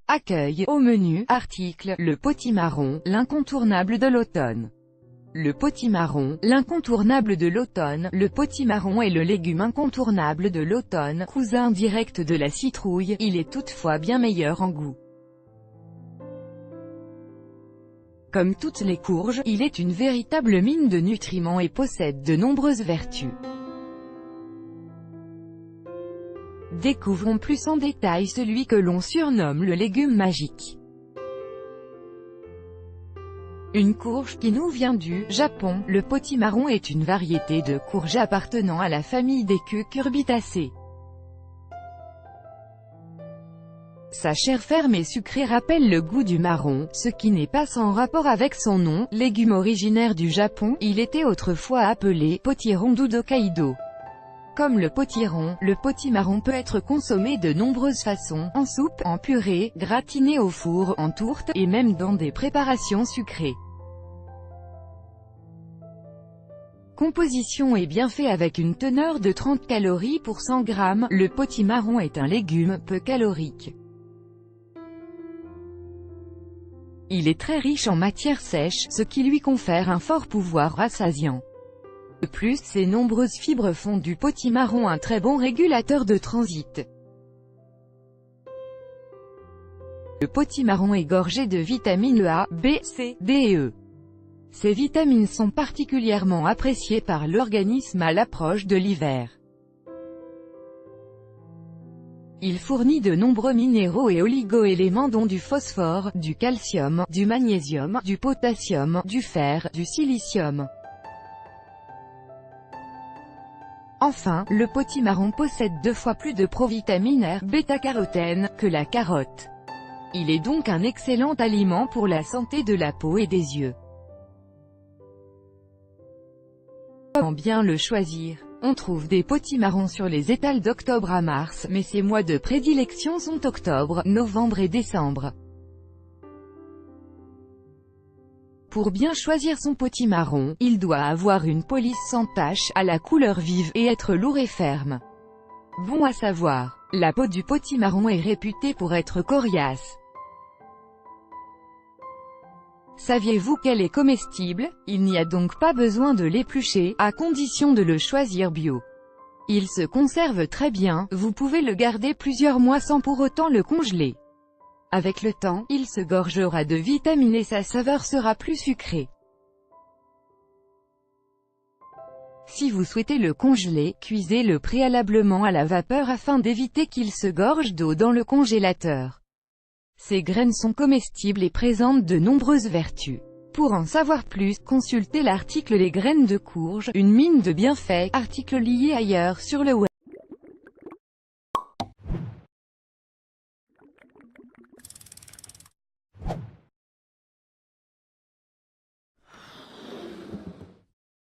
Accueil, au menu, article, le potimarron, l'incontournable de l'automne. Le potimarron, l'incontournable de l'automne. Le potimarron est le légume incontournable de l'automne, cousin direct de la citrouille, il est toutefois bien meilleur en goût. Comme toutes les courges, il est une véritable mine de nutriments et possède de nombreuses vertus. Découvrons plus en détail celui que l'on surnomme le légume magique. Une courge qui nous vient du Japon. Le potimarron est une variété de courge appartenant à la famille des cucurbitacées. Sa chair ferme et sucrée rappelle le goût du marron, ce qui n'est pas sans rapport avec son nom. Légume originaire du Japon, il était autrefois appelé potiron d'Hokkaido. Comme le potimarron peut être consommé de nombreuses façons, en soupe, en purée, gratiné au four, en tourte, et même dans des préparations sucrées. Composition et bienfait. Avec une teneur de 30 calories pour 100 g, le potimarron est un légume peu calorique. Il est très riche en matière sèche, ce qui lui confère un fort pouvoir rassasiant. De plus, ses nombreuses fibres font du potimarron un très bon régulateur de transit. Le potimarron est gorgé de vitamines A, B, C, D et E. Ces vitamines sont particulièrement appréciées par l'organisme à l'approche de l'hiver. Il fournit de nombreux minéraux et oligo-éléments dont du phosphore, du calcium, du magnésium, du potassium, du fer, du silicium. Enfin, le potimarron possède 2 fois plus de provitamine R, bêta-carotène, que la carotte. Il est donc un excellent aliment pour la santé de la peau et des yeux. Comment bien le choisir? On trouve des potimarrons sur les étals d'octobre à mars, mais ses mois de prédilection sont octobre, novembre et décembre. Pour bien choisir son potimarron, il doit avoir une police sans tache, à la couleur vive, et être lourd et ferme. Bon à savoir, la peau du potimarron est réputée pour être coriace. Saviez-vous qu'elle est comestible? Il n'y a donc pas besoin de l'éplucher, à condition de le choisir bio. Il se conserve très bien, vous pouvez le garder plusieurs mois sans pour autant le congeler. Avec le temps, il se gorgera de vitamines et sa saveur sera plus sucrée. Si vous souhaitez le congeler, cuisez-le préalablement à la vapeur afin d'éviter qu'il se gorge d'eau dans le congélateur. Ces graines sont comestibles et présentent de nombreuses vertus. Pour en savoir plus, consultez l'article Les graines de courge, une mine de bienfaits, article lié ailleurs sur le web.